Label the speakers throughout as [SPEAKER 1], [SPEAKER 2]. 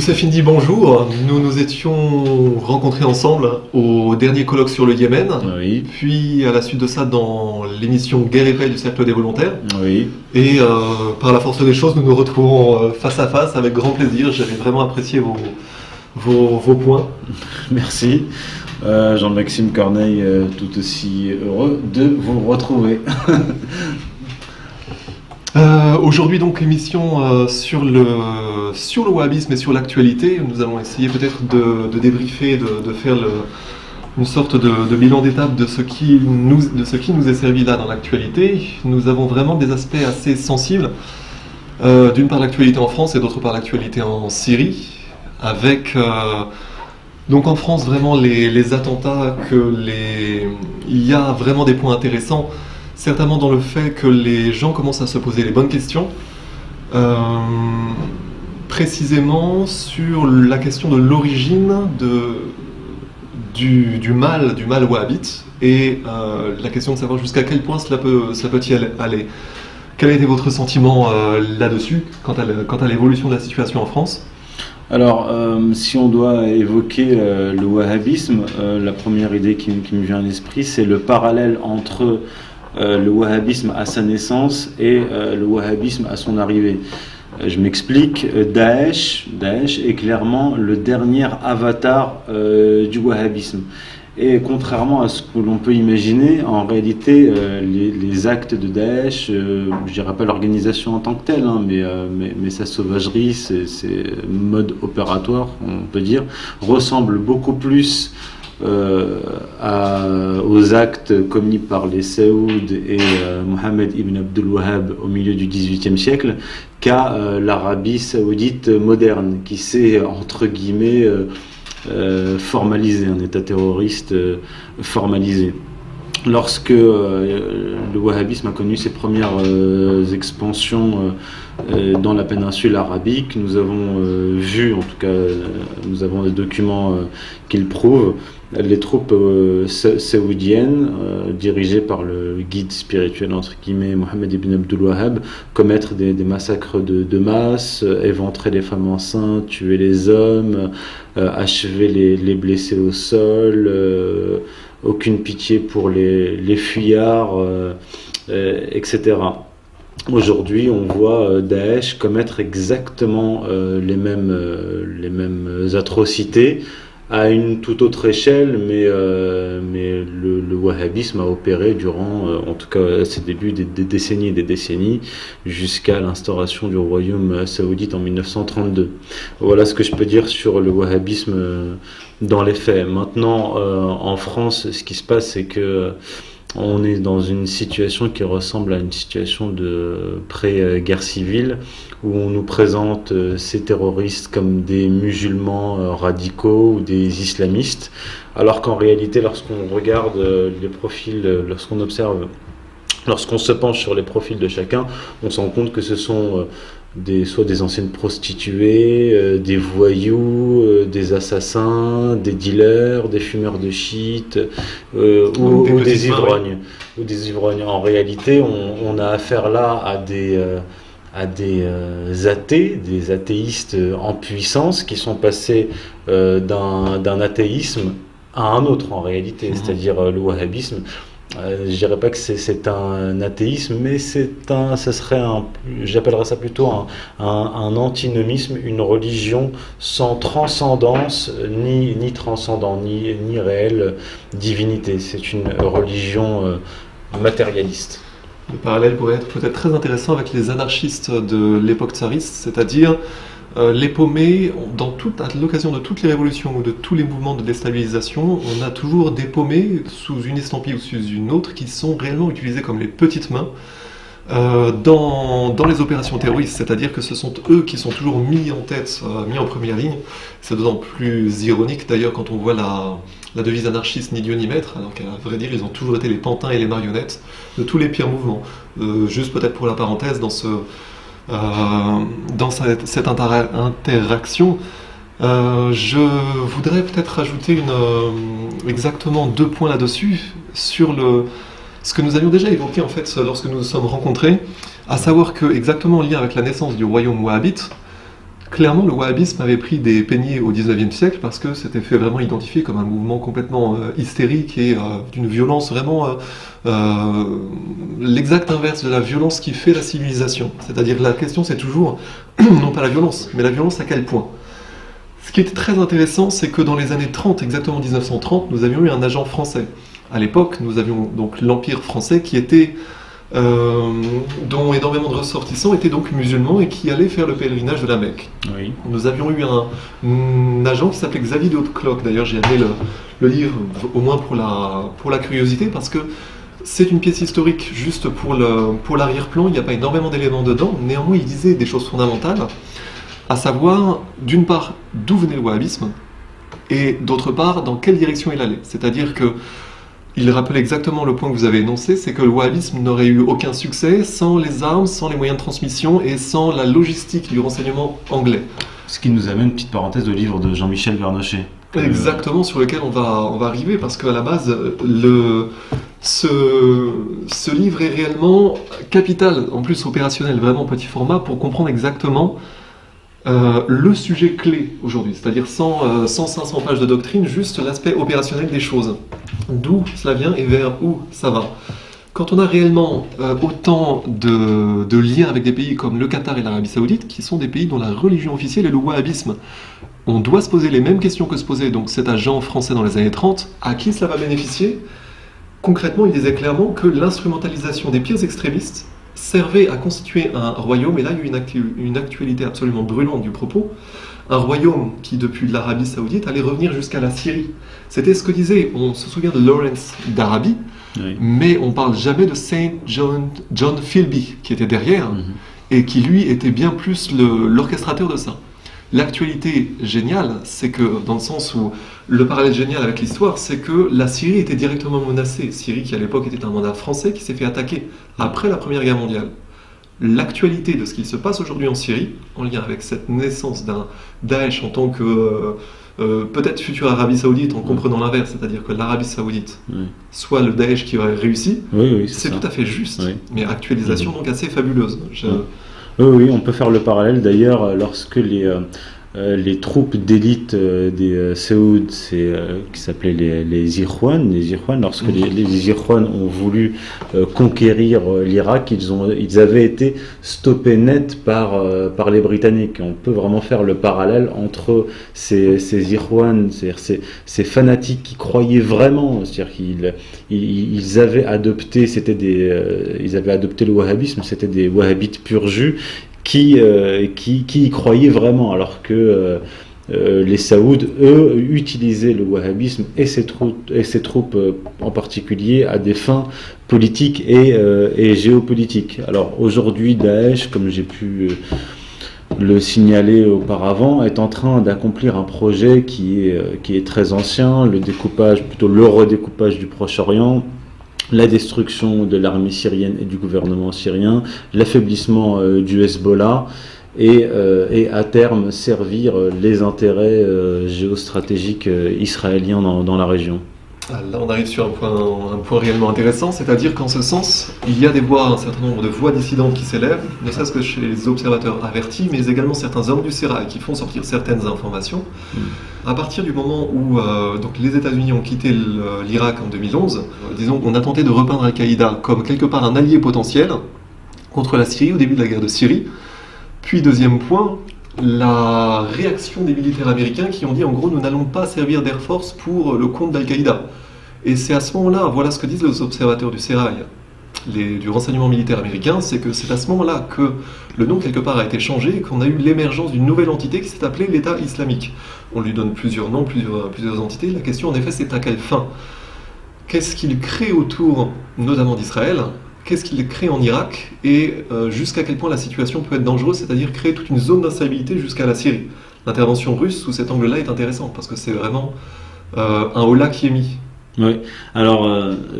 [SPEAKER 1] Youssef Indy, bonjour. Nous nous étions rencontrés ensemble au dernier colloque sur le Yémen,
[SPEAKER 2] Oui,
[SPEAKER 1] puis à la suite de ça dans l'émission Guerre et paix du Cercle des volontaires.
[SPEAKER 2] oui.
[SPEAKER 1] Et par la force des choses, nous nous retrouvons face à face avec grand plaisir. J'avais vraiment apprécié vos points.
[SPEAKER 2] Merci. Jean-Maxime Corneille, tout aussi heureux de vous retrouver.
[SPEAKER 1] Aujourd'hui donc émission sur le wahhabisme et sur l'actualité. Nous allons essayer peut-être de débriefer, de faire une sorte de bilan d'étape de ce qui nous est servi là dans l'actualité. Nous avons vraiment des aspects assez sensibles. D'une part l'actualité en France et d'autre part l'actualité en Syrie, avec donc en France vraiment les attentats, il y a vraiment des points intéressants. Certainement dans le fait que les gens commencent à se poser les bonnes questions, précisément sur la question de l'origine du mal wahhabite et la question de savoir jusqu'à quel point cela peut-il aller. Quel a été votre sentiment là-dessus, quant à l'évolution de la situation en France ?
[SPEAKER 2] Alors, si on doit évoquer le wahhabisme, la première idée qui me vient à l'esprit, c'est le parallèle entre le wahhabisme à sa naissance et le wahhabisme à son arrivée. Je m'explique, Daesh est clairement le dernier avatar du wahhabisme. Et contrairement à ce que l'on peut imaginer, en réalité, les actes de Daesh, je dirais pas l'organisation en tant que telle, hein, mais sa sauvagerie, ses modes opératoires, on peut dire, ressemblent beaucoup plus aux actes commis par les Saouds et Mohammed ibn Abdul Wahhab au milieu du XVIIIe siècle qu'à l'Arabie saoudite moderne, qui s'est, entre guillemets, formalisé, un État terroriste formalisé. Lorsque le wahhabisme a connu ses premières expansions dans la péninsule arabique, nous avons vu, en tout cas nous avons des documents qui le prouvent, les troupes saoudiennes dirigées par le guide spirituel entre guillemets Mohammed ibn Abdul Wahhab commettre des massacres de masse, éventrer les femmes enceintes, tuer les hommes, achever les blessés au sol, aucune pitié pour les fuyards, etc. Aujourd'hui, on voit Daesh commettre exactement les mêmes atrocités à une toute autre échelle, mais le wahhabisme a opéré durant, en tout cas à ses débuts, des décennies et des décennies, jusqu'à l'instauration du royaume saoudite en 1932. Voilà ce que je peux dire sur le wahhabisme dans les faits. Maintenant, en France, ce qui se passe, c'est que on est dans une situation qui ressemble à une situation de pré-guerre civile, où on nous présente ces terroristes comme des musulmans radicaux ou des islamistes, alors qu'en réalité, lorsqu'on regarde les profils, lorsqu'on se penche sur les profils de chacun, on se rend compte que ce sont soit des anciennes prostituées, des voyous, des assassins, des dealers, des fumeurs de shit, ou des ivrognes. Ou des ivrognes. En réalité, on a affaire là à des athées, des athéistes en puissance qui sont passés d'un athéisme à un autre en réalité, c'est-à-dire le wahhabisme. Je dirais pas que c'est un athéisme, mais j'appellerais ça plutôt un antinomisme, une religion sans transcendance, ni transcendant, ni réelle divinité. C'est une religion matérialiste.
[SPEAKER 1] Le parallèle pourrait être peut-être très intéressant avec les anarchistes de l'époque tsariste, c'est-à-dire les paumés, à l'occasion de toutes les révolutions ou de tous les mouvements de déstabilisation, on a toujours des paumés sous une estampille ou sous une autre qui sont réellement utilisés comme les petites mains dans les opérations terroristes, c'est-à-dire que ce sont eux qui sont toujours mis en tête, mis en première ligne. C'est d'autant plus ironique d'ailleurs quand on voit la devise anarchiste ni Dieu ni maître, alors qu'à vrai dire ils ont toujours été les pantins et les marionnettes de tous les pires mouvements. Juste peut-être pour la parenthèse, dans cette interaction, je voudrais peut-être rajouter exactement 2 points là-dessus, sur ce que nous avions déjà évoqué en fait lorsque nous nous sommes rencontrés, à savoir que, exactement en lien avec la naissance du royaume wahhabite, Clairement, le wahhabisme avait pris des peignets au XIXe siècle parce que c'était fait vraiment identifier comme un mouvement complètement hystérique et d'une violence vraiment l'exact inverse de la violence qui fait la civilisation. C'est-à-dire la question c'est toujours non pas la violence, mais la violence à quel point. Ce qui était très intéressant, c'est que dans les années 30, exactement 1930, nous avions eu un agent français. À l'époque, nous avions donc l'Empire français qui était dont énormément de ressortissants étaient donc musulmans et qui allaient faire le pèlerinage de la Mecque.
[SPEAKER 2] Oui.
[SPEAKER 1] Nous avions eu un agent qui s'appelait Xavier de Hautecloque. D'ailleurs, j'ai amené le livre, au moins pour la curiosité, parce que c'est une pièce historique juste pour l'arrière-plan. Il n'y a pas énormément d'éléments dedans. Néanmoins, il disait des choses fondamentales, à savoir, d'une part, d'où venait le wahhabisme, et d'autre part, dans quelle direction il allait. C'est-à-dire que il rappelait exactement le point que vous avez énoncé, c'est que le wahhabisme n'aurait eu aucun succès sans les armes, sans les moyens de transmission et sans la logistique du renseignement anglais.
[SPEAKER 2] Ce qui nous amène, petite parenthèse, au livre de Jean-Michel Vernochet.
[SPEAKER 1] Exactement, sur lequel on va arriver, parce qu'à la base, ce livre est réellement capital, en plus opérationnel, vraiment petit format, pour comprendre exactement le sujet clé aujourd'hui, c'est-à-dire sans 500 pages de doctrine, juste l'aspect opérationnel des choses. D'où cela vient et vers où ça va. Quand on a réellement autant de liens avec des pays comme le Qatar et l'Arabie Saoudite, qui sont des pays dont la religion officielle est le wahhabisme, on doit se poser les mêmes questions que se posait donc cet agent français dans les années 30. À qui cela va bénéficier ? Concrètement, il disait clairement que l'instrumentalisation des pires extrémistes servait à constituer un royaume, et là il y a une actualité absolument brûlante du propos, un royaume qui, depuis l'Arabie Saoudite, allait revenir jusqu'à la Syrie. C'était ce que disait, on se souvient de Lawrence d'Arabie, oui. Mais on ne parle jamais de Saint John Philby, qui était derrière, et qui lui était bien plus l'orchestrateur de ça. L'actualité géniale, c'est que, dans le sens où le parallèle génial avec l'histoire, c'est que la Syrie était directement menacée. Syrie qui à l'époque était un mandat français qui s'est fait attaquer après la Première Guerre mondiale. L'actualité de ce qu'il se passe aujourd'hui en Syrie, en lien avec cette naissance d'un Daesh en tant que peut-être future Arabie Saoudite, en comprenant l'inverse, c'est-à-dire que l'Arabie Saoudite soit le Daesh qui aurait réussi, c'est tout à fait juste, mais actualisation donc assez fabuleuse.
[SPEAKER 2] Oui, on peut faire le parallèle d'ailleurs lorsque les troupes d'élite des Saouds, qui s'appelaient les Ikhwan, lorsque les Ikhwan ont voulu conquérir l'Irak, ils avaient été stoppés net par les Britanniques. On peut vraiment faire le parallèle entre ces Ikhwan, c'est-à-dire ces fanatiques qui croyaient vraiment, c'est-à-dire qu'ils avaient adopté, ils avaient adopté le wahhabisme, c'était des wahhabites pur jus, qui y croyaient vraiment, alors que les Saouds, eux, utilisaient le wahhabisme et ses troupes en particulier à des fins politiques et géopolitiques. Alors aujourd'hui, Daesh, comme j'ai pu le signaler auparavant, est en train d'accomplir un projet qui est très ancien, le redécoupage du Proche-Orient, la destruction de l'armée syrienne et du gouvernement syrien, l'affaiblissement du Hezbollah et à terme servir les intérêts géostratégiques israéliens dans la région.
[SPEAKER 1] Là, on arrive sur un point réellement intéressant, c'est-à-dire qu'en ce sens, il y a un certain nombre de voix dissidentes qui s'élèvent, ne serait-ce que chez les observateurs avertis, mais également certains hommes du sérail qui font sortir certaines informations. À partir du moment où donc les États-Unis ont quitté l'Irak en 2011, disons qu'on a tenté de repeindre Al-Qaïda comme quelque part un allié potentiel contre la Syrie au début de la guerre de Syrie. Puis deuxième point, la réaction des militaires américains qui ont dit en gros nous n'allons pas servir d'Air Force pour le compte d'Al-Qaïda. Et c'est à ce moment-là, voilà ce que disent les observateurs du sérail, du renseignement militaire américain, c'est que c'est à ce moment-là que le nom quelque part a été changé et qu'on a eu l'émergence d'une nouvelle entité qui s'est appelée l'État islamique. On lui donne plusieurs noms, plusieurs entités. La question en effet c'est à quelle fin ? Qu'est-ce qu'il crée autour notamment d'Israël ? Qu'est-ce qu'il crée en Irak et jusqu'à quel point la situation peut être dangereuse, c'est-à-dire créer toute une zone d'instabilité jusqu'à la Syrie. L'intervention russe sous cet angle-là est intéressante parce que c'est vraiment un holà qui est mis.
[SPEAKER 2] Oui, alors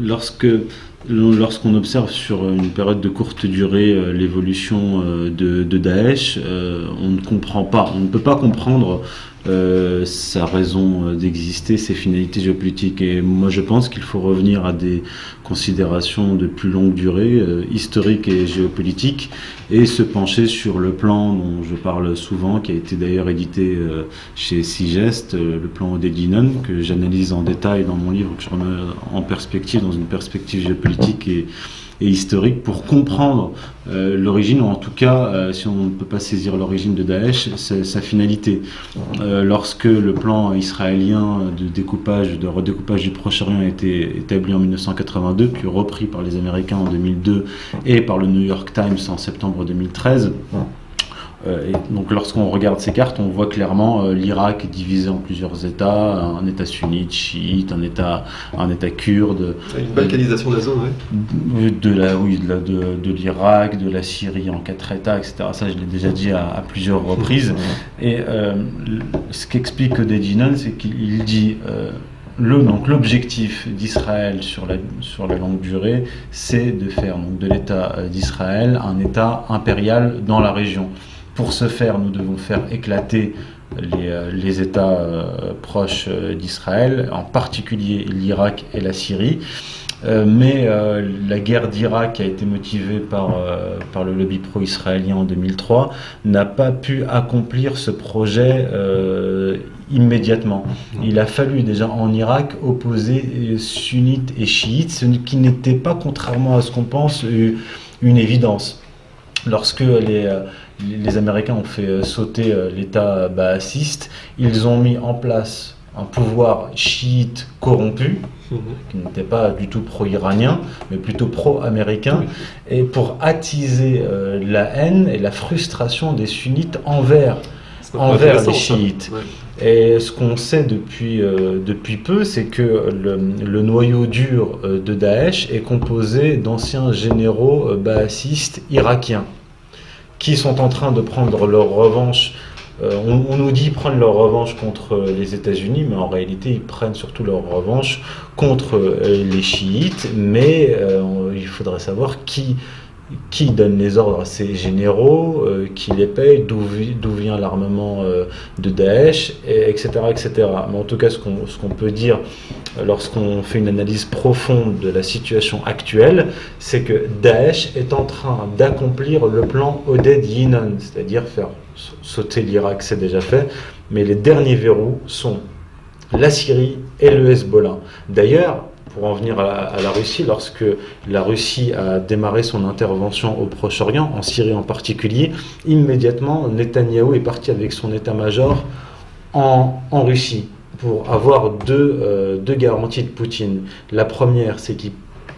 [SPEAKER 2] lorsqu'on observe sur une période de courte durée l'évolution de Daesh, on ne peut pas comprendre sa raison d'exister, ses finalités géopolitiques. Et moi, je pense qu'il faut revenir à des considérations de plus longue durée, historiques et géopolitiques, et se pencher sur le plan dont je parle souvent, qui a été d'ailleurs édité chez Sigest, le plan Odeginon, que j'analyse en détail dans mon livre, que je remets en perspective, dans une perspective géopolitique et historique, pour comprendre l'origine, ou en tout cas, si on ne peut pas saisir l'origine de Daesh, sa finalité. Lorsque le plan israélien de redécoupage du Proche-Orient a été établi en 1982, puis repris par les Américains en 2002 et par le New York Times en septembre 2013, et donc lorsqu'on regarde ces cartes, on voit clairement l'Irak est divisé en plusieurs États, un État sunnite, chiite, un État kurde.
[SPEAKER 1] Une balkanisation de la zone, oui.
[SPEAKER 2] De l'Irak, de la Syrie en 4 États, etc. Ça, je l'ai déjà dit à plusieurs reprises. Et ce qu'explique Odeginon, c'est qu'il dit donc l'objectif d'Israël sur la longue durée, c'est de faire donc de l'État d'Israël un État impérial dans la région. Pour ce faire, nous devons faire éclater les États proches d'Israël, en particulier l'Irak et la Syrie. Mais la guerre d'Irak, qui a été motivée par le lobby pro-israélien en 2003, n'a pas pu accomplir ce projet immédiatement. Il a fallu déjà en Irak opposer sunnites et chiites, ce qui n'était pas, contrairement à ce qu'on pense, une évidence. Lorsque les Américains ont fait sauter l'État baathiste, ils ont mis en place un pouvoir chiite corrompu, qui n'était pas du tout pro-iranien, mais plutôt pro-américain, et pour attiser la haine et la frustration des sunnites envers les chiites. Et ce qu'on sait depuis peu, c'est que le noyau dur de Daesh est composé d'anciens généraux baathistes irakiens qui sont en train de prendre leur revanche. On nous dit prendre leur revanche contre les États-Unis, mais en réalité, ils prennent surtout leur revanche contre les chiites. Mais il faudrait savoir qui donne les ordres à ces généraux, qui les paye, d'où vient l'armement de Daesh, etc., etc. Mais en tout cas, ce qu'on peut dire lorsqu'on fait une analyse profonde de la situation actuelle, c'est que Daesh est en train d'accomplir le plan Odeginon, c'est-à-dire faire sauter l'Irak, c'est déjà fait, mais les derniers verrous sont la Syrie et le Hezbollah. D'ailleurs, pour en venir à la Russie, lorsque la Russie a démarré son intervention au Proche-Orient, en Syrie en particulier, immédiatement, Netanyahou est parti avec son état-major en Russie pour avoir deux garanties de Poutine. La première, c'est qu'il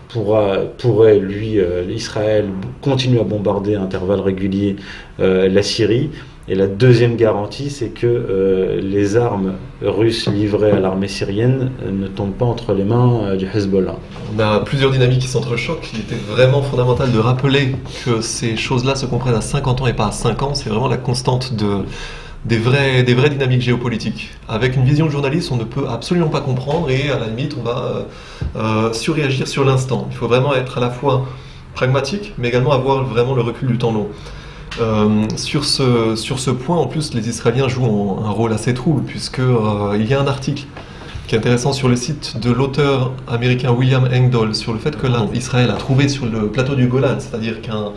[SPEAKER 2] pourrait, lui, Israël, continuer à bombarder à intervalles réguliers la Syrie. Et la deuxième garantie, c'est que les armes russes livrées à l'armée syrienne ne tombent pas entre les mains du Hezbollah.
[SPEAKER 1] On a plusieurs dynamiques qui s'entrechoquent. Il était vraiment fondamental de rappeler que ces choses-là se comprennent à 50 ans et pas à 5 ans. C'est vraiment la constante des vraies dynamiques géopolitiques. Avec une vision de journaliste, on ne peut absolument pas comprendre et à la limite, on va surréagir sur l'instant. Il faut vraiment être à la fois pragmatique, mais également avoir vraiment le recul du temps long. Sur ce point, en plus, les Israéliens jouent un rôle assez trouble, puisqu'il y a un article qui est intéressant sur le site de l'auteur américain William Engdahl sur le fait que Israël a trouvé sur le plateau du Golan, c'est-à-dire qu'un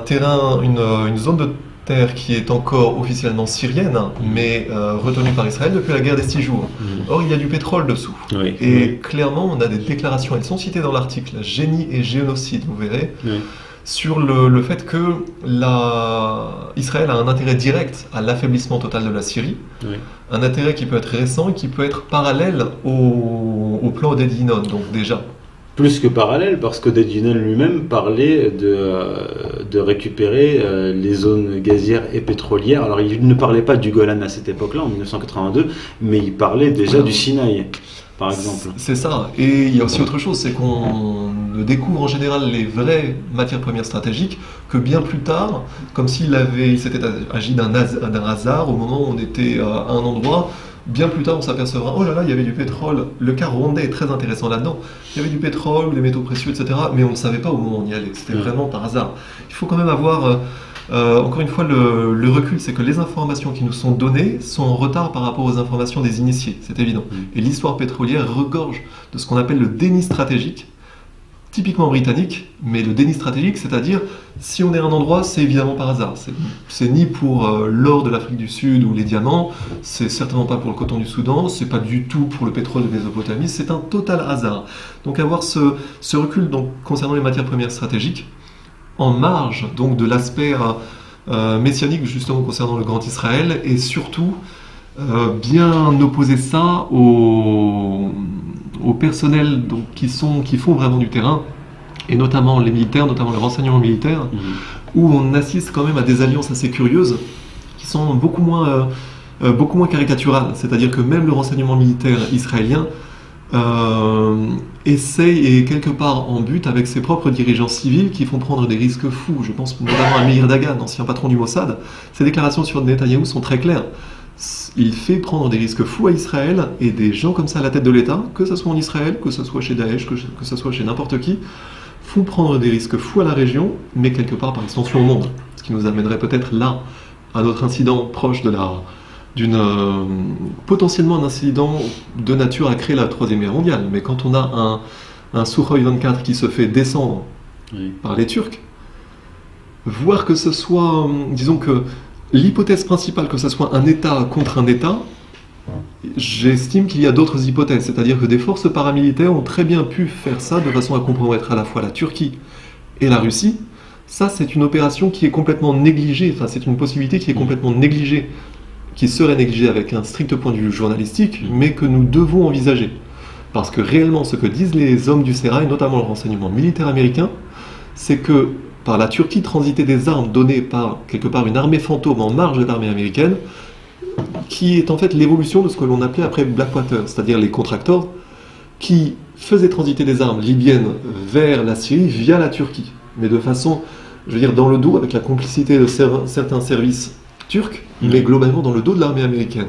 [SPEAKER 1] terrain, une zone de terre qui est encore officiellement syrienne, mais retenue par Israël depuis la guerre des 6 jours. Or, il y a du pétrole dessous.
[SPEAKER 2] Oui,
[SPEAKER 1] et clairement, on a des déclarations, elles sont citées dans l'article, génie et génocide, vous verrez. Oui. Sur le fait que Israël a un intérêt direct à l'affaiblissement total de la Syrie, oui. Un intérêt qui peut être récent et qui peut être parallèle au plan Odeginon, donc déjà.
[SPEAKER 2] Plus que parallèle, parce qu'Odeginon lui-même parlait de récupérer les zones gazières et pétrolières. Alors il ne parlait pas du Golan à cette époque-là, en 1982, mais il parlait déjà du Sinaï, par exemple.
[SPEAKER 1] C'est ça, et il y a aussi autre chose, c'est qu'on ne découvre en général les vraies matières premières stratégiques que bien plus tard, comme s'il s'était agi d'un hasard au moment où on était à un endroit. Bien plus tard, on s'apercevra, oh là là, il y avait du pétrole. Le cas rwandais est très intéressant là-dedans. Il y avait du pétrole, des métaux précieux, etc. Mais on ne savait pas au moment où on y allait. C'était vraiment par hasard. Il faut quand même avoir Encore une fois, le recul, c'est que les informations qui nous sont données sont en retard par rapport aux informations des initiés, c'est évident. Et l'histoire pétrolière regorge de ce qu'on appelle le déni stratégique, typiquement britannique, mais le déni stratégique, c'est-à-dire, si on est à un endroit, c'est évidemment par hasard. C'est ni pour l'or de l'Afrique du Sud ou les diamants, c'est certainement pas pour le coton du Soudan, c'est pas du tout pour le pétrole de Mésopotamie, c'est un total hasard. Donc avoir ce recul donc, concernant les matières premières stratégiques, en marge donc de l'aspect messianique justement concernant le Grand Israël, et surtout bien opposer ça au personnel donc, qui font vraiment du terrain, et notamment les militaires, notamment le renseignement militaire, où on assiste quand même à des alliances assez curieuses, qui sont beaucoup moins caricaturales. C'est-à-dire que même le renseignement militaire israélien essaye et quelque part en but avec ses propres dirigeants civils qui font prendre des risques fous. Je pense notamment à Meir Dagan, ancien patron du Mossad. Ses déclarations sur Netanyahou sont très claires. Il fait prendre des risques fous à Israël, et des gens comme ça à la tête de l'État, que ce soit en Israël, que ce soit chez Daesh, que ce soit chez n'importe qui, font prendre des risques fous à la région, mais quelque part par extension au monde. Ce qui nous amènerait peut-être là à notre incident proche potentiellement un incident de nature à créer la Troisième Guerre mondiale. Mais quand on a un Sukhoi 24 qui se fait descendre par les Turcs, voir que ce soit, disons que l'hypothèse principale, que ce soit un État contre un État, j'estime qu'il y a d'autres hypothèses. C'est-à-dire que des forces paramilitaires ont très bien pu faire ça de façon à compromettre à la fois la Turquie et la Russie. Ça, c'est une opération qui est complètement négligée, enfin c'est une possibilité qui est complètement négligée, qui serait négligée avec un strict point de vue journalistique, mais que nous devons envisager. Parce que réellement, ce que disent les hommes du Sérail, notamment le renseignement militaire américain, c'est que par la Turquie transitaient des armes données par, quelque part, une armée fantôme en marge de l'armée américaine, qui est en fait l'évolution de ce que l'on appelait après Blackwater, c'est-à-dire les contractors qui faisaient transiter des armes libyennes vers la Syrie via la Turquie, mais de façon, je veux dire, dans le dos, avec la complicité de certains services turcs, mais globalement dans le dos de l'armée américaine.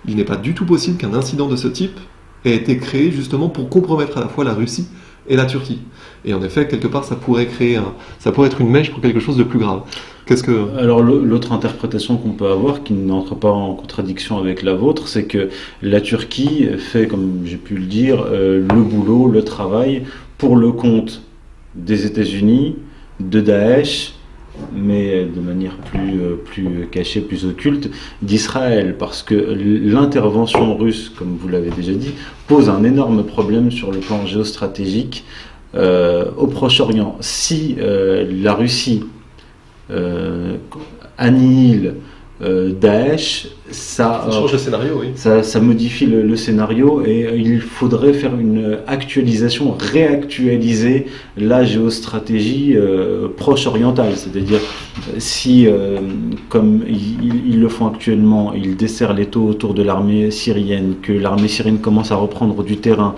[SPEAKER 1] Il n'est pas du tout possible qu'un incident de ce type ait été créé justement pour compromettre à la fois la Russie et la Turquie. Et en effet, quelque part, ça pourrait être une mèche pour quelque chose de plus grave.
[SPEAKER 2] Alors l'autre interprétation qu'on peut avoir, qui n'entre pas en contradiction avec la vôtre, c'est que la Turquie fait, comme j'ai pu le dire, le boulot, le travail pour le compte des États-Unis, de Daesh, mais de manière plus cachée, plus occulte, d'Israël, parce que l'intervention russe, comme vous l'avez déjà dit, pose un énorme problème sur le plan géostratégique au Proche-Orient. Si la Russie annihile Daesh,
[SPEAKER 1] ça change le scénario, oui.
[SPEAKER 2] Ça modifie le scénario, et il faudrait faire une actualisation, réactualiser la géostratégie proche-orientale. C'est-à-dire, si, comme ils le font actuellement, ils desserrent les taux autour de l'armée syrienne, que l'armée syrienne commence à reprendre du terrain,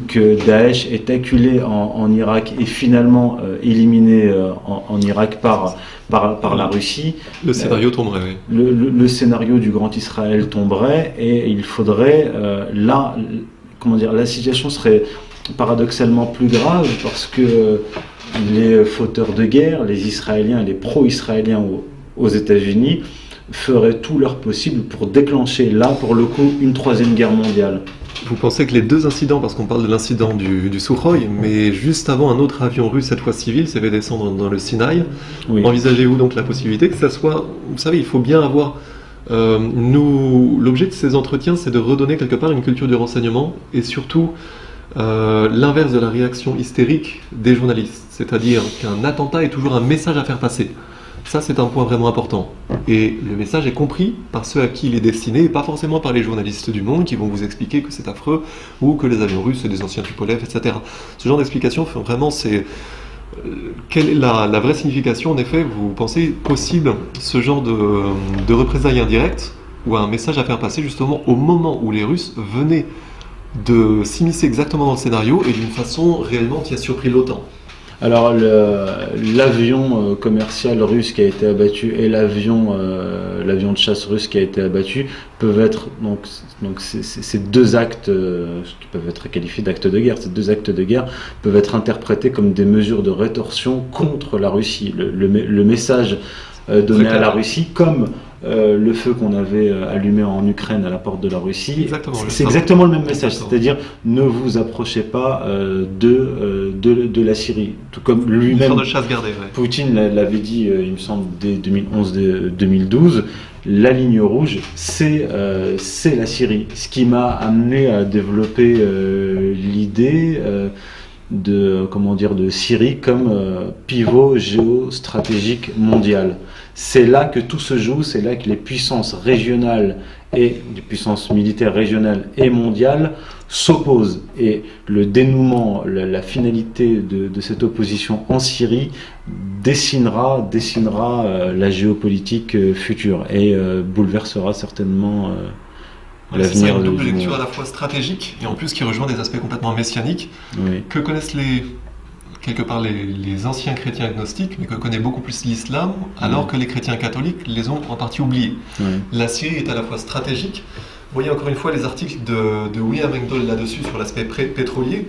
[SPEAKER 2] que Daesh est acculé en Irak et finalement éliminé en Irak par la Russie.
[SPEAKER 1] Le scénario tomberait, oui.
[SPEAKER 2] Le scénario du Grand Israël tomberait, et il faudrait la situation serait paradoxalement plus grave, parce que les fauteurs de guerre, les Israéliens, les pro-israéliens aux États-Unis, feraient tout leur possible pour déclencher là, pour le coup, une troisième guerre mondiale.
[SPEAKER 1] Vous pensez que les deux incidents, parce qu'on parle de l'incident du Sukhoi, mais juste avant, un autre avion russe, cette fois civil, s'est fait descendre dans le Sinaï. Oui. Envisagez-vous donc la possibilité que ça soit... Vous savez, il faut bien avoir... l'objet de ces entretiens, c'est de redonner quelque part une culture du renseignement, et surtout l'inverse de la réaction hystérique des journalistes. C'est-à-dire qu'un attentat est toujours un message à faire passer. Ça, c'est un point vraiment important. Et le message est compris par ceux à qui il est destiné, et pas forcément par les journalistes du Monde qui vont vous expliquer que c'est affreux, ou que les avions russes, c'est des anciens Tupolev, etc. Ce genre d'explication, vraiment, c'est... Quelle est la vraie signification, en effet, vous pensez possible ce genre de représailles indirectes, ou un message à faire passer justement au moment où les Russes venaient de s'immiscer exactement dans le scénario, et d'une façon réellement qui a surpris l'OTAN?
[SPEAKER 2] Alors l'avion commercial russe qui a été abattu et l'avion de chasse russe qui a été abattu peuvent être donc ces deux actes qui peuvent être qualifiés d'actes de guerre. Ces deux actes de guerre peuvent être interprétés comme des mesures de rétorsion contre la Russie. Le message donné à la Russie, comme le feu qu'on avait allumé en Ukraine à la porte de la Russie. C'est exactement le même message, c'est-à-dire ne vous approchez pas de la Syrie. Tout comme lui-même,
[SPEAKER 1] de chasse gardée, ouais.
[SPEAKER 2] Poutine l'avait dit, il me semble, dès 2011-2012, la ligne rouge, c'est la Syrie. Ce qui m'a amené à développer l'idée de Syrie comme pivot géostratégique mondial. C'est là que tout se joue, c'est là que les puissances régionales et les puissances militaires régionales et mondiales s'opposent. Et le dénouement, la finalité de cette opposition en Syrie dessinera la géopolitique future et bouleversera certainement l'avenir.
[SPEAKER 1] C'est une double lecture à la fois stratégique et en plus qui rejoint des aspects complètement messianiques que connaissent quelque part les anciens chrétiens agnostiques, mais que connaît beaucoup plus l'islam, alors que les chrétiens catholiques les ont en partie oubliés. La Syrie est à la fois stratégique. Vous voyez encore une fois les articles de William Engdahl là-dessus sur l'aspect pétrolier.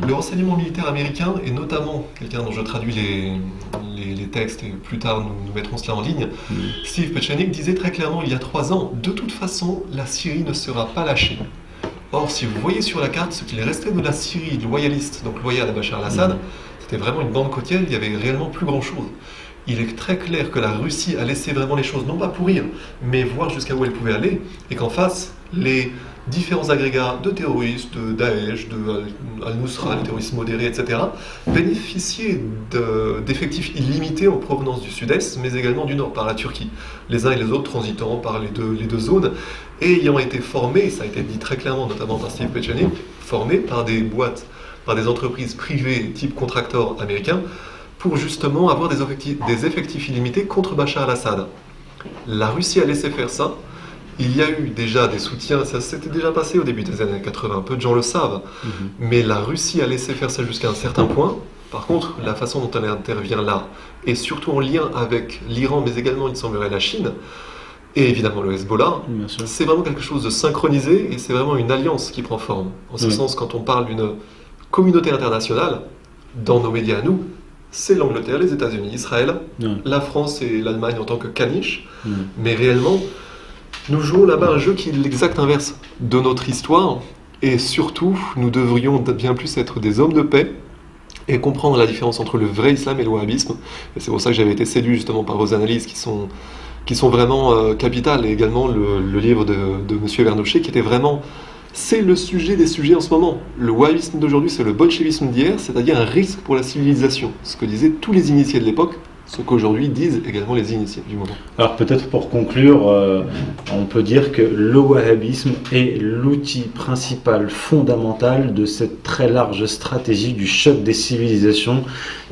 [SPEAKER 1] Le renseignement militaire américain, et notamment quelqu'un dont je traduis les textes, et plus tard nous mettrons cela en ligne, Steve Petchenik disait très clairement il y a 3 ans, de toute façon la Syrie ne sera pas lâchée. Or, si vous voyez sur la carte ce qu'il restait de la Syrie loyaliste, donc loyale à Bachar al-Assad, c'était vraiment une bande côtière, il y avait réellement plus grand-chose. Il est très clair que la Russie a laissé vraiment les choses, non pas pourrir, mais voir jusqu'à où elle pouvait aller, et qu'en face, les différents agrégats de terroristes, de Daesh, de Al-Nusra, le terrorisme modéré, etc., bénéficiaient d'effectifs illimités en provenance du sud-est, mais également du nord, par la Turquie. Les uns et les autres transitant par les deux zones, et ayant été formés, ça a été dit très clairement, notamment par Steve Petchenik, formés par des boîtes, par des entreprises privées type contracteurs américains, pour justement avoir des effectifs illimités contre Bachar al-Assad. La Russie a laissé faire ça. Il y a eu déjà des soutiens, ça s'était déjà passé au début des années 80, peu de gens le savent, mais la Russie a laissé faire ça jusqu'à un certain point. Par contre, la façon dont elle intervient là, et surtout en lien avec l'Iran, mais également, il semblerait, la Chine, et évidemment le Hezbollah, c'est vraiment quelque chose de synchronisé, et c'est vraiment une alliance qui prend forme. En ce sens, quand on parle d'une communauté internationale, dans nos médias à nous, c'est l'Angleterre, les États-Unis, Israël, la France et l'Allemagne en tant que caniche, mais réellement, nous jouons là-bas un jeu qui est l'exact inverse de notre histoire, et surtout, nous devrions bien plus être des hommes de paix et comprendre la différence entre le vrai islam et le wahhabisme. Et c'est pour ça que j'avais été séduit justement par vos analyses qui sont vraiment capitales, et également le livre de M. Vernouché qui était vraiment... C'est le sujet des sujets en ce moment. Le wahhabisme d'aujourd'hui, c'est le bolchevisme d'hier, c'est-à-dire un risque pour la civilisation. Ce que disaient tous les initiés de l'époque, ce qu'aujourd'hui disent également les initiés du moment.
[SPEAKER 2] Alors peut-être pour conclure, on peut dire que le wahhabisme est l'outil principal, fondamental de cette très large stratégie du choc des civilisations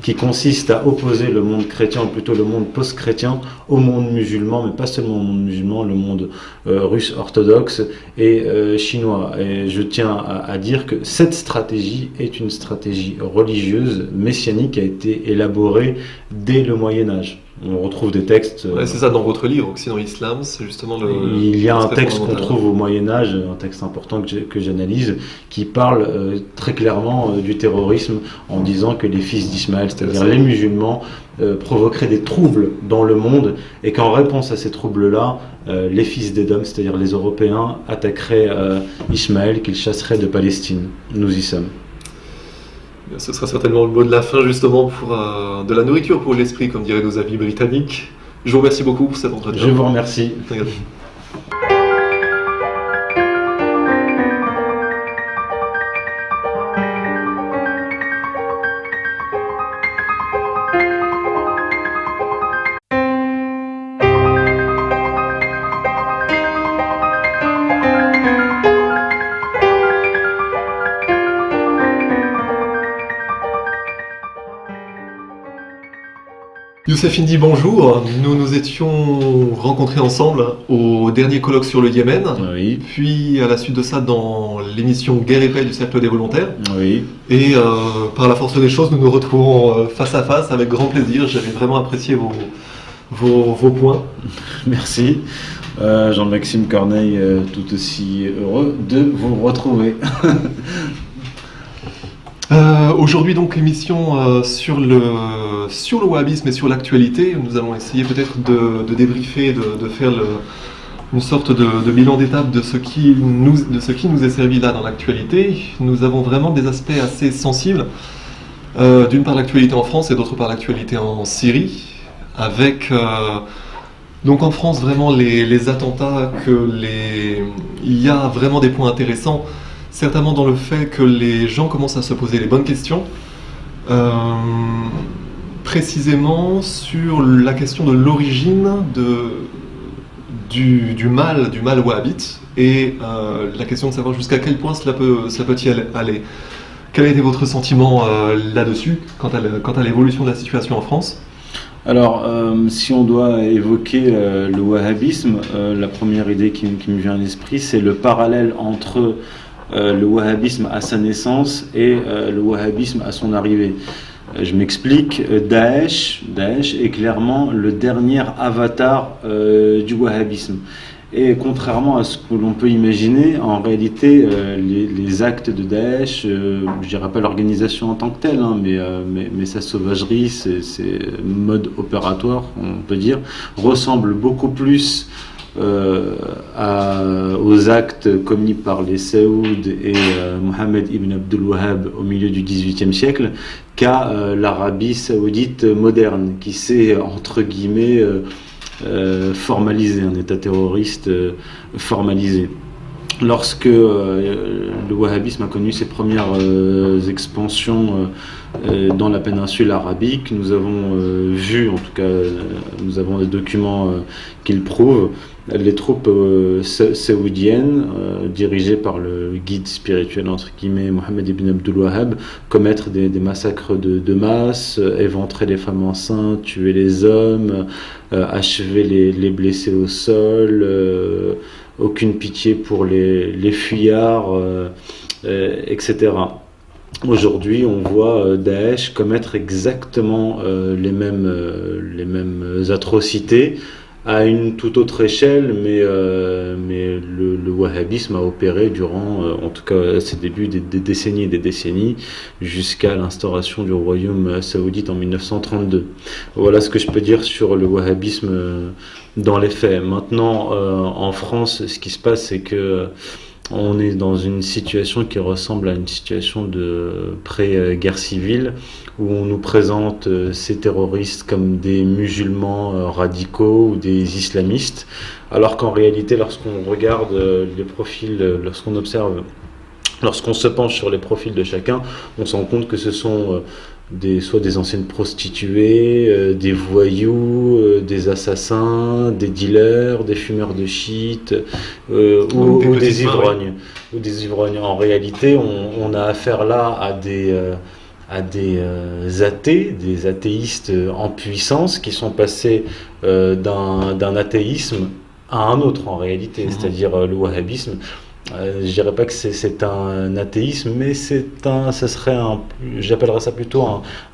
[SPEAKER 2] qui consiste à opposer le monde chrétien, ou plutôt le monde post-chrétien, au monde musulman, mais pas seulement au monde musulman, le monde russe orthodoxe et chinois. Et je tiens à dire que cette stratégie est une stratégie religieuse, messianique, qui a été élaborée dès le Moyen-Âge. On retrouve des textes...
[SPEAKER 1] c'est ça, dans votre livre, Occident Islam, c'est justement le...
[SPEAKER 2] Il y a un texte qu'on trouve au Moyen-Âge, un texte important que j'analyse, qui parle très clairement du terrorisme en disant que les fils d'Ismaël, c'est-à-dire les musulmans, provoqueraient des troubles dans le monde et qu'en réponse à ces troubles-là, les fils d'Édom, c'est-à-dire les Européens, attaqueraient Ismaël, qu'ils chasseraient de Palestine. Nous y sommes.
[SPEAKER 1] Ce sera certainement le mot de la fin, justement, pour de la nourriture pour l'esprit, comme diraient nos amis britanniques. Je vous remercie beaucoup pour cet entretien.
[SPEAKER 2] Je vous remercie.
[SPEAKER 1] Youssef Indy, bonjour. Nous nous étions rencontrés ensemble au dernier colloque sur le Yémen, puis à la suite de ça dans l'émission Guerre et Paix du Cercle des Volontaires. Et par la force des choses, nous nous retrouvons face à face avec grand plaisir. J'avais vraiment apprécié vos points.
[SPEAKER 2] Merci. Jean-Maxime Corneille, tout aussi heureux de vous retrouver.
[SPEAKER 1] Aujourd'hui donc émission sur le wahhabisme et sur l'actualité. Nous allons essayer peut-être de débriefer, de faire une sorte de bilan d'étape de ce qui nous est servi là dans l'actualité. Nous avons vraiment des aspects assez sensibles. D'une part l'actualité en France et d'autre part l'actualité en Syrie, avec donc en France vraiment les attentats, il y a vraiment des points intéressants, certainement dans le fait que les gens commencent à se poser les bonnes questions, précisément sur la question de l'origine du mal wahhabite et la question de savoir jusqu'à quel point cela peut-y aller. Quel a été votre sentiment là-dessus, quant à l'évolution de la situation en France ?
[SPEAKER 2] Alors, si on doit évoquer le wahhabisme, la première idée qui me vient à l'esprit, c'est le parallèle entre le wahhabisme à sa naissance et le wahhabisme à son arrivée. Je m'explique, Daesh est clairement le dernier avatar du wahhabisme. Et contrairement à ce que l'on peut imaginer, en réalité, les actes de Daesh, je dirais pas l'organisation en tant que telle, hein, mais sa sauvagerie, ses modes opératoires, on peut dire, ressemblent beaucoup plus aux actes commis par les Saouds et Mohammed ibn Abdul Wahhab au milieu du XVIIIe siècle qu'à l'Arabie saoudite moderne, qui s'est, entre guillemets, formalisé, un État terroriste formalisé. Lorsque le wahhabisme a connu ses premières expansions dans la péninsule arabique, nous avons vu, en tout cas nous avons des documents qui le prouvent, les troupes saoudiennes dirigées par le guide spirituel entre guillemets Mohammed ibn Abdul Wahhab commettre des massacres de masse, éventrer les femmes enceintes, tuer les hommes, achever les blessés au sol, aucune pitié pour les fuyards, etc. Aujourd'hui, on voit Daesh commettre exactement les mêmes atrocités à une toute autre échelle, mais le wahhabisme a opéré durant, en tout cas à ses débuts, des décennies et des décennies, jusqu'à l'instauration du royaume saoudite en 1932. Voilà ce que je peux dire sur le wahhabisme dans les faits. Maintenant, en France, ce qui se passe, c'est que on est dans une situation qui ressemble à une situation de pré-guerre civile, où on nous présente ces terroristes comme des musulmans radicaux ou des islamistes, alors qu'en réalité, lorsqu'on regarde les profils, lorsqu'on se penche sur les profils de chacun, on se rend compte que ce sont soit des anciennes prostituées, des voyous, des assassins, des dealers, des fumeurs de shit, ou des ivrognes. Ou des ivrognes. En réalité, on a affaire là à des athées, des athéistes en puissance qui sont passés d'un athéisme à un autre en réalité, c'est-à-dire le wahhabisme. Je dirais pas que c'est un athéisme, mais j'appellerais ça plutôt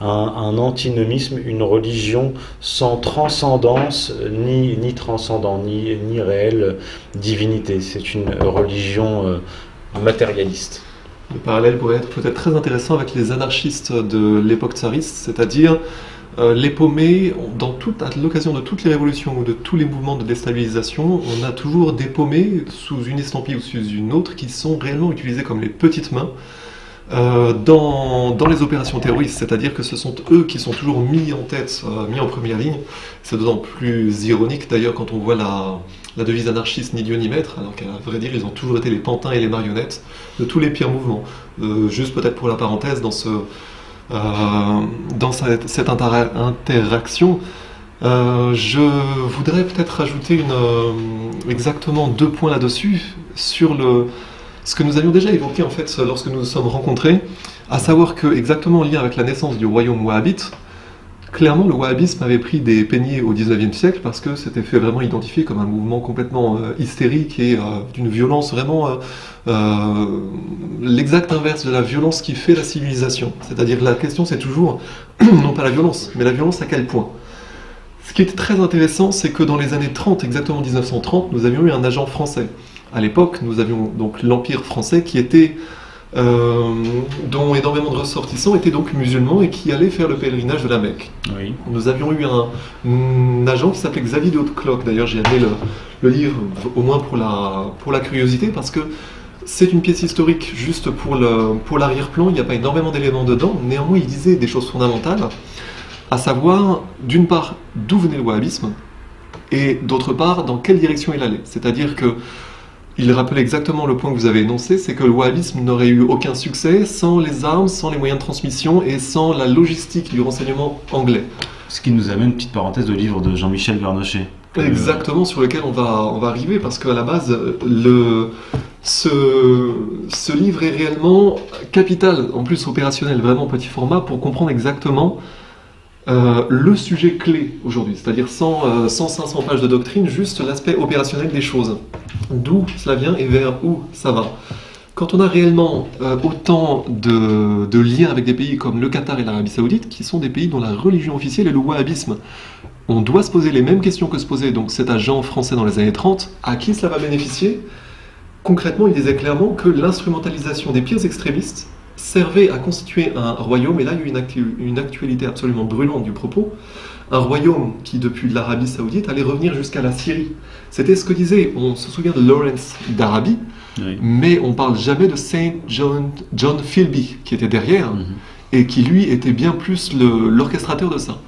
[SPEAKER 2] un antinomisme, une religion sans transcendance, ni transcendant, ni réelle divinité. C'est une religion matérialiste.
[SPEAKER 1] Le parallèle pourrait être peut-être très intéressant avec les anarchistes de l'époque tsariste, c'est-à-dire les paumés, à l'occasion de toutes les révolutions ou de tous les mouvements de déstabilisation, on a toujours des paumés sous une estampille ou sous une autre qui sont réellement utilisés comme les petites mains dans les opérations terroristes, c'est-à-dire que ce sont eux qui sont toujours mis en tête, mis en première ligne. C'est d'autant plus ironique d'ailleurs quand on voit la devise anarchiste ni Dieu ni maître, alors qu'à vrai dire ils ont toujours été les pantins et les marionnettes de tous les pires mouvements. Juste peut-être pour la parenthèse, dans cette interaction, je voudrais peut-être rajouter exactement 2 points là-dessus sur ce que nous avions déjà évoqué en fait lorsque nous nous sommes rencontrés, à savoir que exactement en lien avec la naissance du royaume wahhabite, clairement le wahhabisme avait pris des peignets au XIXe siècle parce que c'était fait vraiment identifier comme un mouvement complètement hystérique et d'une violence vraiment l'exact inverse de la violence qui fait la civilisation. C'est-à-dire que la question c'est toujours non pas la violence, mais la violence à quel point. Ce qui était très intéressant, c'est que dans les années 30, exactement 1930, nous avions eu un agent français. À l'époque, nous avions donc l'Empire français qui était dont énormément de ressortissants étaient donc musulmans et qui allaient faire le pèlerinage de la Mecque.
[SPEAKER 2] Oui.
[SPEAKER 1] Nous avions eu un agent qui s'appelait Xavier de Haute-Cloque. D'ailleurs, j'ai amené le livre, au moins pour la curiosité, parce que c'est une pièce historique juste pour l'arrière-plan. Il n'y a pas énormément d'éléments dedans. Néanmoins, il disait des choses fondamentales, à savoir, d'une part, d'où venait le wahhabisme, et d'autre part, dans quelle direction il allait. C'est-à-dire que il rappelait exactement le point que vous avez énoncé, c'est que le wahhabisme n'aurait eu aucun succès sans les armes, sans les moyens de transmission et sans la logistique du renseignement anglais.
[SPEAKER 2] Ce qui nous amène, petite parenthèse, au livre de Jean-Michel Vernochet.
[SPEAKER 1] Exactement, sur lequel on va arriver, parce qu'à la base, ce livre est réellement capital, en plus opérationnel, vraiment petit format, pour comprendre exactement le sujet clé aujourd'hui, c'est-à-dire sans 500 pages de doctrine, juste l'aspect opérationnel des choses. D'où cela vient et vers où ça va. Quand on a réellement autant de liens avec des pays comme le Qatar et l'Arabie Saoudite, qui sont des pays dont la religion officielle est le wahhabisme, on doit se poser les mêmes questions que se posait donc cet agent français dans les années 30. À qui cela va bénéficier ? Concrètement, il disait clairement que l'instrumentalisation des pires extrémistes servait à constituer un royaume, et là il y a eu une actualité absolument brûlante du propos, un royaume qui depuis l'Arabie Saoudite allait revenir jusqu'à la Syrie. C'était ce que disait, on se souvient de Lawrence d'Arabie, oui. Mais on parle jamais de Saint John Philby qui était derrière, et qui lui était bien plus l'orchestrateur de ça.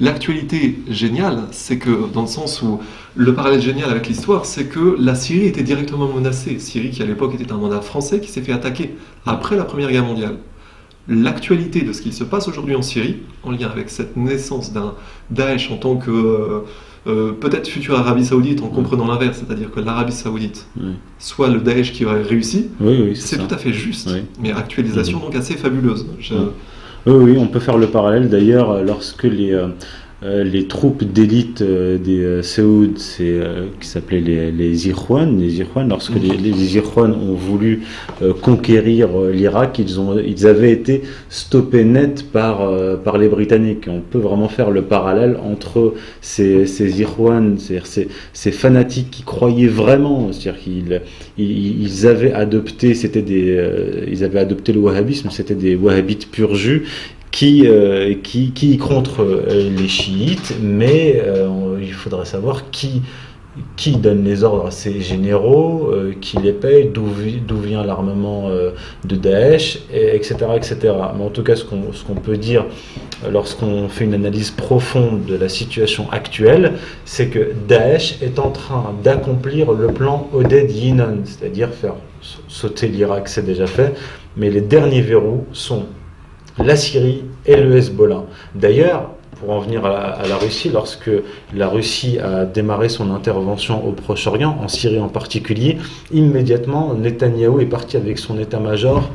[SPEAKER 1] L'actualité géniale, c'est que, dans le sens où le parallèle génial avec l'histoire, c'est que la Syrie était directement menacée. Syrie qui à l'époque était un mandat français qui s'est fait attaquer après la Première Guerre mondiale. L'actualité de ce qu'il se passe aujourd'hui en Syrie, en lien avec cette naissance d'un Daesh en tant que peut-être future Arabie Saoudite, en comprenant l'inverse, c'est-à-dire que l'Arabie Saoudite soit le Daesh qui aurait réussi, c'est tout à fait juste, mais actualisation donc assez fabuleuse.
[SPEAKER 2] Oui, on peut faire le parallèle d'ailleurs lorsque les troupes d'élite des Saouds, qui s'appelaient les Ikhwan, lorsque les Ikhwan ont voulu conquérir l'Irak, ils avaient été stoppés net par les Britanniques. On peut vraiment faire le parallèle entre ces Ikhwan, c'est-à-dire ces fanatiques qui croyaient vraiment, c'est-à-dire qu'ils avaient adopté, ils avaient adopté le wahhabisme, c'était des wahhabites pur jus, qui contre les chiites, mais il faudrait savoir qui donne les ordres à ces généraux, qui les paye, d'où vient l'armement de Daesh, etc., etc. Mais en tout cas, ce qu'on peut dire lorsqu'on fait une analyse profonde de la situation actuelle, c'est que Daesh est en train d'accomplir le plan Oded Yinon, c'est-à-dire faire sauter l'Irak, c'est déjà fait, mais les derniers verrous sont la Syrie et le Hezbollah. D'ailleurs, pour en venir à la Russie, lorsque la Russie a démarré son intervention au Proche-Orient, en Syrie en particulier, immédiatement, Netanyahou est parti avec son état-major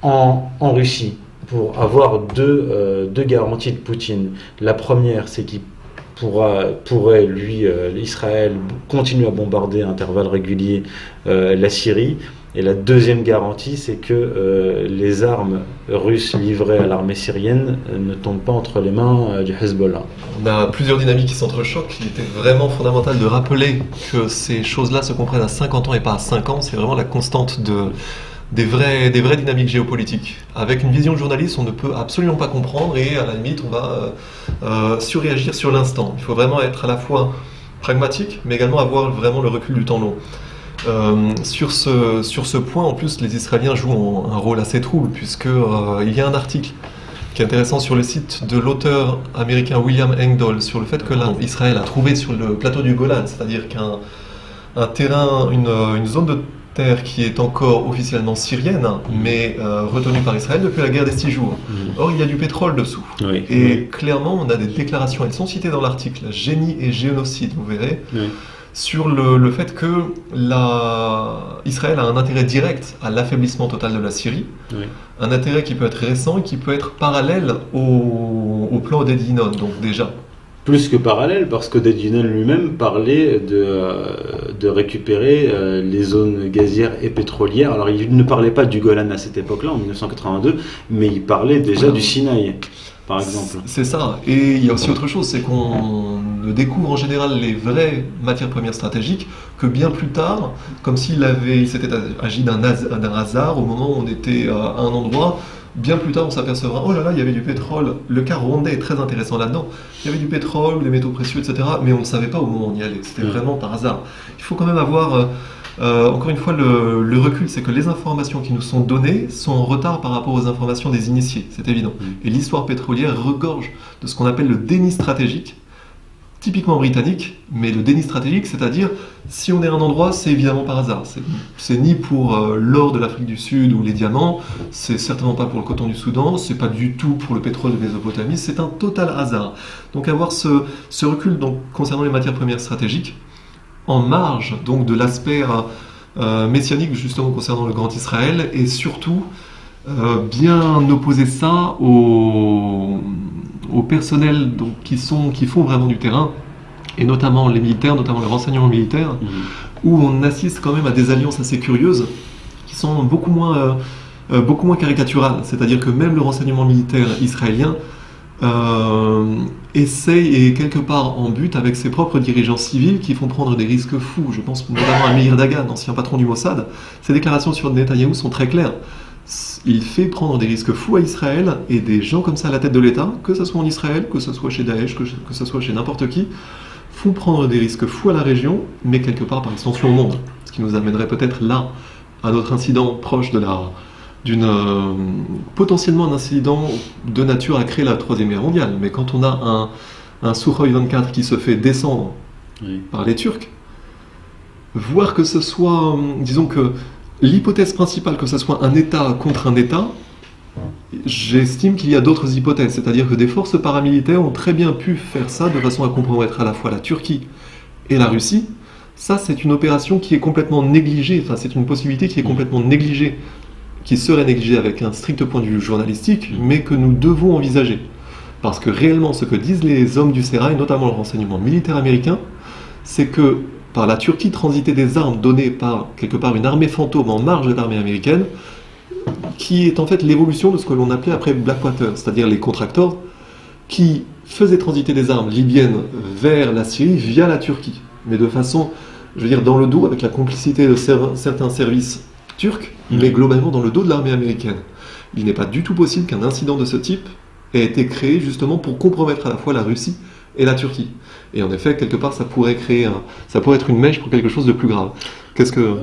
[SPEAKER 2] en Russie pour avoir deux garanties de Poutine. La première, c'est qu'il pourrait, lui, Israël, continuer à bombarder à intervalles réguliers la Syrie. Et la deuxième garantie, c'est que les armes russes livrées à l'armée syrienne ne tombent pas entre les mains du Hezbollah.
[SPEAKER 1] On a plusieurs dynamiques qui s'entrechoquent. Il était vraiment fondamental de rappeler que ces choses-là se comprennent à 50 ans et pas à 5 ans. C'est vraiment la constante des vraies dynamiques géopolitiques. Avec une vision de journaliste, on ne peut absolument pas comprendre et à la limite, on va surréagir sur l'instant. Il faut vraiment être à la fois pragmatique, mais également avoir vraiment le recul du temps long. Sur ce point, en plus, les Israéliens jouent un rôle assez trouble, puisqu'il y a un article qui est intéressant sur le site de l'auteur américain William Engdahl sur le fait que là, Israël a trouvé sur le plateau du Golan, c'est-à-dire qu'un terrain, une zone de terre qui est encore officiellement syrienne, mais retenue par Israël depuis la guerre des 6 jours. Or, il y a du pétrole dessous. Oui. Et clairement, on a des déclarations, elles sont citées dans l'article, génie et génocide, vous verrez. Oui. Sur le fait que Israël a un intérêt direct à l'affaiblissement total de la Syrie, un intérêt qui peut être récent et qui peut être parallèle au plan Oded Yinon, donc déjà.
[SPEAKER 2] Plus que parallèle, parce que Oded Yinon lui-même parlait de récupérer les zones gazières et pétrolières. Alors il ne parlait pas du Golan à cette époque-là, en 1982, mais il parlait déjà du Sinaï, par exemple.
[SPEAKER 1] C'est ça, et il y a aussi autre chose, c'est qu'on ne découvre en général les vraies matières premières stratégiques que bien plus tard, comme s'il s'était agi d'un hasard au moment où on était à un endroit. Bien plus tard, on s'apercevra, oh là là, il y avait du pétrole. Le cas rwandais est très intéressant là-dedans. Il y avait du pétrole, des métaux précieux, etc. Mais on ne savait pas au moment où on y allait. C'était vraiment par hasard. Il faut quand même avoir, encore une fois, le recul. C'est que les informations qui nous sont données sont en retard par rapport aux informations des initiés. C'est évident. Et l'histoire pétrolière regorge de ce qu'on appelle le déni stratégique, typiquement britannique, mais le déni stratégique, c'est-à-dire, si on est à un endroit, c'est évidemment par hasard. C'est ni pour l'or de l'Afrique du Sud ou les diamants, c'est certainement pas pour le coton du Soudan, c'est pas du tout pour le pétrole de Mésopotamie, c'est un total hasard. Donc avoir ce recul donc, concernant les matières premières stratégiques, en marge donc de l'aspect messianique justement concernant le Grand Israël, et surtout bien opposer ça aux personnels donc, qui font vraiment du terrain, et notamment les militaires, notamment le renseignement militaire, où on assiste quand même à des alliances assez curieuses, qui sont beaucoup moins caricaturales. C'est-à-dire que même le renseignement militaire israélien essaye, et quelque part en but avec ses propres dirigeants civils qui font prendre des risques fous. Je pense notamment à Meir Dagan, ancien patron du Mossad. Ses déclarations sur Netanyahou sont très claires. Il fait prendre des risques fous à Israël, et des gens comme ça à la tête de l'État, que ce soit en Israël, que ce soit chez Daesh, que ce soit chez n'importe qui, font prendre des risques fous à la région, mais quelque part par extension au monde. Ce qui nous amènerait peut-être là à notre incident proche potentiellement un incident de nature à créer la Troisième Guerre mondiale. Mais quand on a un Sukhoi 24 qui se fait descendre par les Turcs, voir que ce soit, disons que l'hypothèse principale que ce soit un État contre un État, j'estime qu'il y a d'autres hypothèses, c'est-à-dire que des forces paramilitaires ont très bien pu faire ça de façon à compromettre à la fois la Turquie et la Russie. Ça, c'est une opération qui est complètement négligée, enfin c'est une possibilité qui est complètement négligée, qui serait négligée avec un strict point de vue journalistique, mais que nous devons envisager. Parce que réellement, ce que disent les hommes du Sérail, notamment le renseignement militaire américain, c'est que par la Turquie transitait des armes données par, quelque part, une armée fantôme en marge de l'armée américaine, qui est en fait l'évolution de ce que l'on appelait après Blackwater, c'est-à-dire les contractors qui faisaient transiter des armes libyennes vers la Syrie via la Turquie, mais de façon, je veux dire, dans le dos, avec la complicité de certains services turcs, mais globalement dans le dos de l'armée américaine. Il n'est pas du tout possible qu'un incident de ce type ait été créé justement pour compromettre à la fois la Russie et la Turquie. Et en effet, quelque part, ça pourrait être une mèche pour quelque chose de plus grave.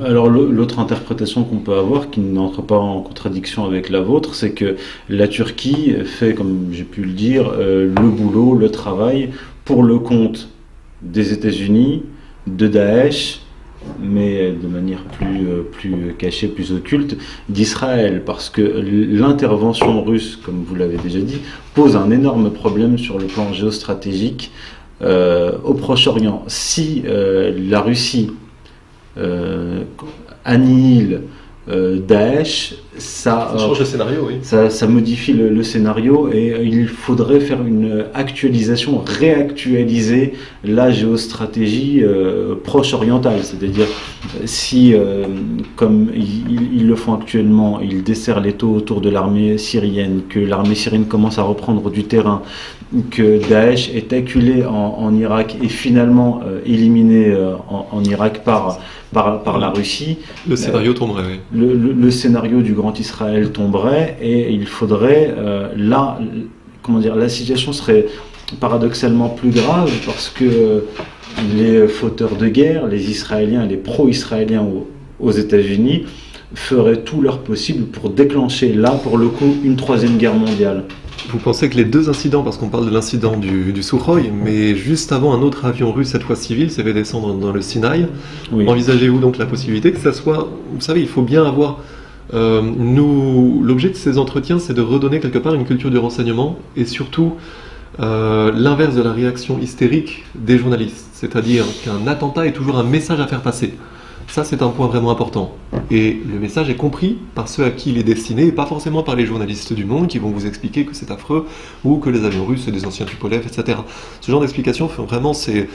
[SPEAKER 2] Alors l'autre interprétation qu'on peut avoir, qui n'entre pas en contradiction avec la vôtre, c'est que la Turquie fait, comme j'ai pu le dire, le boulot, le travail pour le compte des États-Unis, de Daesh, mais de manière plus cachée, plus occulte, d'Israël, parce que l'intervention russe, comme vous l'avez déjà dit, pose un énorme problème sur le plan géostratégique au Proche-Orient. Si la Russie annihile Daesh,
[SPEAKER 1] ça change le scénario, oui.
[SPEAKER 2] Ça modifie le scénario, et il faudrait faire une actualisation, réactualiser la géostratégie proche-orientale. C'est-à-dire, si, comme ils le font actuellement, ils desserrent l'étau autour de l'armée syrienne, que l'armée syrienne commence à reprendre du terrain, que Daesh est acculé en Irak et finalement éliminé en Irak par la Russie.
[SPEAKER 1] Le scénario tomberait, oui.
[SPEAKER 2] Le scénario du Grand Israël tomberait, et il faudrait la situation serait paradoxalement plus grave, parce que les fauteurs de guerre, les Israéliens, les pro-israéliens aux États-Unis, feraient tout leur possible pour déclencher là, pour le coup, une troisième guerre mondiale.
[SPEAKER 1] Vous pensez que les deux incidents, parce qu'on parle de l'incident du Sukhoi, mais juste avant, un autre avion russe, cette fois civil, s'est fait descendre dans le Sinaï. Oui. Envisagez-vous donc la possibilité que ça soit... Vous savez, il faut bien avoir... l'objet de ces entretiens, c'est de redonner quelque part une culture du renseignement, et surtout l'inverse de la réaction hystérique des journalistes. C'est-à-dire qu'un attentat est toujours un message à faire passer. Ça, c'est un point vraiment important. Et le message est compris par ceux à qui il est destiné, et pas forcément par les journalistes du Monde qui vont vous expliquer que c'est affreux, ou que les avions russes, c'est des anciens Tupolev, etc. Ce genre d'explication, vraiment, c'est...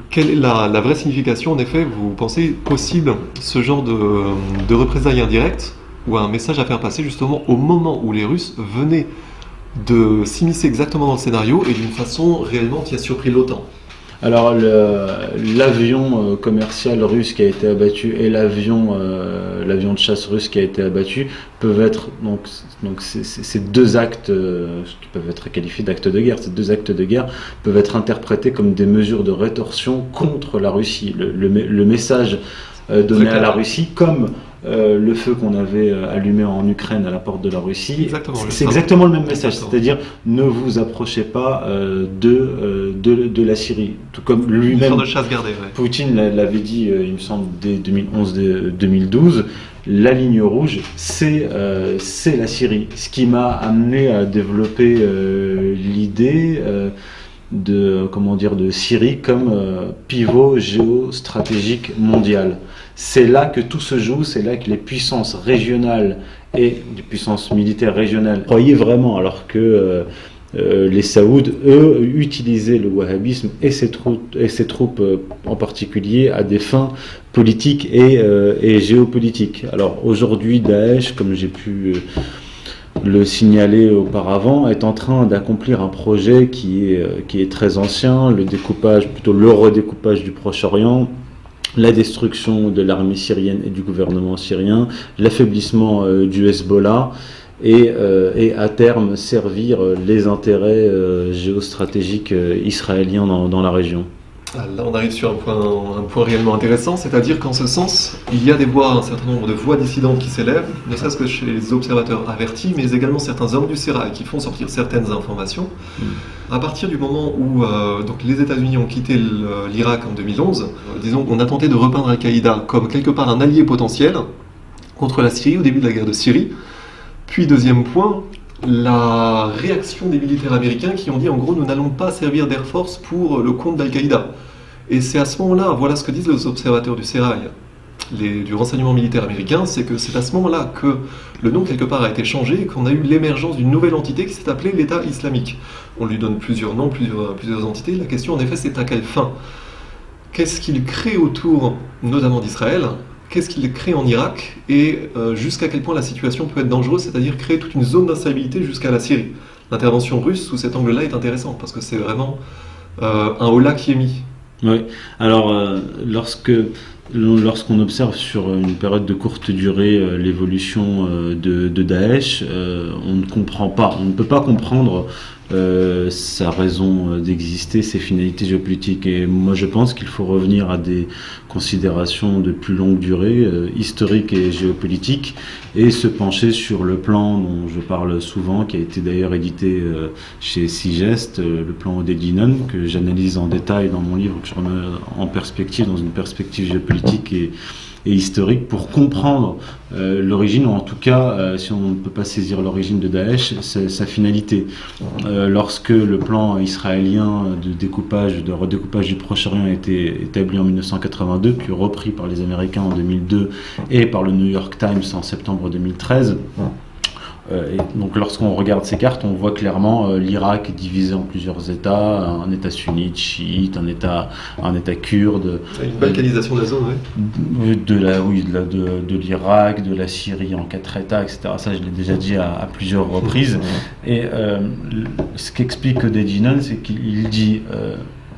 [SPEAKER 1] Quelle est la vraie signification, en effet, vous pensez possible ce genre de représailles indirectes, ou un message à faire passer justement au moment où les Russes venaient de s'immiscer exactement dans le scénario et d'une façon réellement qui a surpris l'OTAN.
[SPEAKER 2] Alors l'avion commercial russe qui a été abattu et l'avion de chasse russe qui a été abattu peuvent être donc ces deux actes qui peuvent être qualifiés d'actes de guerre. Ces deux actes de guerre peuvent être interprétés comme des mesures de rétorsion contre la Russie. Le message donné à la Russie comme le feu qu'on avait allumé en Ukraine à la porte de la Russie, c'est exactement le même message, c'est-à-dire ne vous approchez pas de la Syrie, tout comme lui-même,
[SPEAKER 1] de chasse gardée, ouais.
[SPEAKER 2] Poutine l'avait dit, il me semble, dès 2011-2012, la ligne rouge, c'est la Syrie, ce qui m'a amené à développer l'idée de Syrie comme pivot géostratégique mondial. C'est là que tout se joue, c'est là que les puissances régionales et les puissances militaires régionales croyaient vraiment, alors que les Saouds, eux, utilisaient le wahhabisme et ses troupes en particulier à des fins politiques et géopolitiques. Alors aujourd'hui, Daesh, comme j'ai pu le signaler auparavant, est en train d'accomplir un projet qui est très ancien, le redécoupage du Proche-Orient, la destruction de l'armée syrienne et du gouvernement syrien, l'affaiblissement du Hezbollah et à terme servir les intérêts géostratégiques israéliens dans la région.
[SPEAKER 1] Là, on arrive sur un point réellement intéressant, c'est-à-dire qu'en ce sens, il y a un certain nombre de voix dissidentes qui s'élèvent, ne serait-ce que chez les observateurs avertis, mais également certains hommes du sérail qui font sortir certaines informations. À partir du moment où donc les États-Unis ont quitté l'Irak en 2011, disons qu'on a tenté de repeindre Al-Qaïda comme quelque part un allié potentiel contre la Syrie au début de la guerre de Syrie. Puis deuxième point, la réaction des militaires américains qui ont dit en gros nous n'allons pas servir d'Air Force pour le compte d'Al-Qaïda. Et c'est à ce moment-là, voilà ce que disent les observateurs du sérail, du renseignement militaire américain, c'est que c'est à ce moment-là que le nom quelque part a été changé et qu'on a eu l'émergence d'une nouvelle entité qui s'est appelée l'État islamique. On lui donne plusieurs noms, plusieurs entités. La question en effet c'est à quelle fin? Qu'est-ce qu'il crée autour notamment d'Israël? Qu'est-ce qu'il crée en Irak et jusqu'à quel point la situation peut être dangereuse, c'est-à-dire créer toute une zone d'instabilité jusqu'à la Syrie. L'intervention russe sous cet angle-là est intéressante parce que c'est vraiment un holà qui est mis.
[SPEAKER 2] Oui, alors lorsqu'on observe sur une période de courte durée l'évolution de Daesh, on ne peut pas comprendre sa raison d'exister, ses finalités géopolitiques. Et moi je pense qu'il faut revenir à des considérations de plus longue durée, historiques et géopolitiques, et se pencher sur le plan dont je parle souvent, qui a été d'ailleurs édité chez Sigest, le plan Odeginan, que j'analyse en détail dans mon livre, que je remets en perspective, dans une perspective géopolitique et historique, pour comprendre l'origine, ou en tout cas, si on ne peut pas saisir l'origine de Daesh, sa finalité. Lorsque le plan israélien de redécoupage du Proche-Orient a été établi en 1982, puis repris par les Américains en 2002 et par le New York Times en septembre 2013, et donc lorsqu'on regarde ces cartes, on voit clairement l'Irak est divisé en plusieurs États, un État sunnite, chiite, un État kurde.
[SPEAKER 1] Une balkanisation de la zone, oui.
[SPEAKER 2] De l'Irak, de la Syrie en 4 États, etc. Ça, je l'ai déjà dit à plusieurs reprises. Et ce qu'explique Odeginan, c'est qu'il dit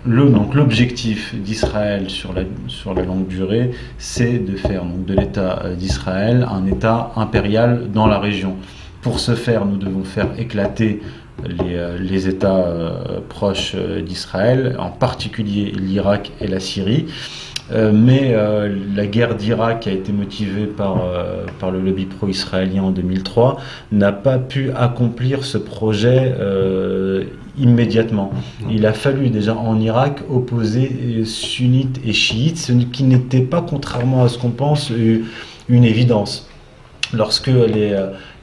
[SPEAKER 2] l'objectif d'Israël sur la longue durée, c'est de faire de l'État d'Israël un État impérial dans la région. Pour ce faire, nous devons faire éclater les États proches d'Israël, en particulier l'Irak et la Syrie. Mais la guerre d'Irak, qui a été motivée par le lobby pro-israélien en 2003, n'a pas pu accomplir ce projet immédiatement. Il a fallu déjà en Irak opposer sunnites et chiites, ce qui n'était pas, contrairement à ce qu'on pense, une évidence. Lorsque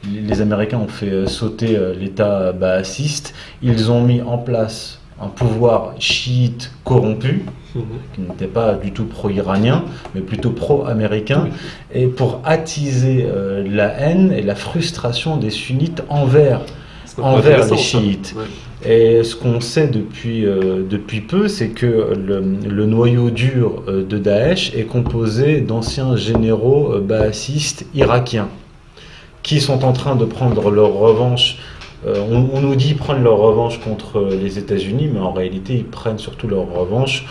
[SPEAKER 2] les Américains ont fait sauter l'État baathiste, ils ont mis en place un pouvoir chiite corrompu, qui n'était pas du tout pro-iranien, mais plutôt pro-américain, et pour attiser la haine et la frustration des sunnites envers les chiites. Et ce qu'on sait depuis peu, c'est que le noyau dur de Daesh est composé d'anciens généraux baathistes irakiens, qui sont en train de prendre leur revanche On nous dit prendre leur revanche contre les États-Unis, mais en réalité, ils prennent surtout leur revanche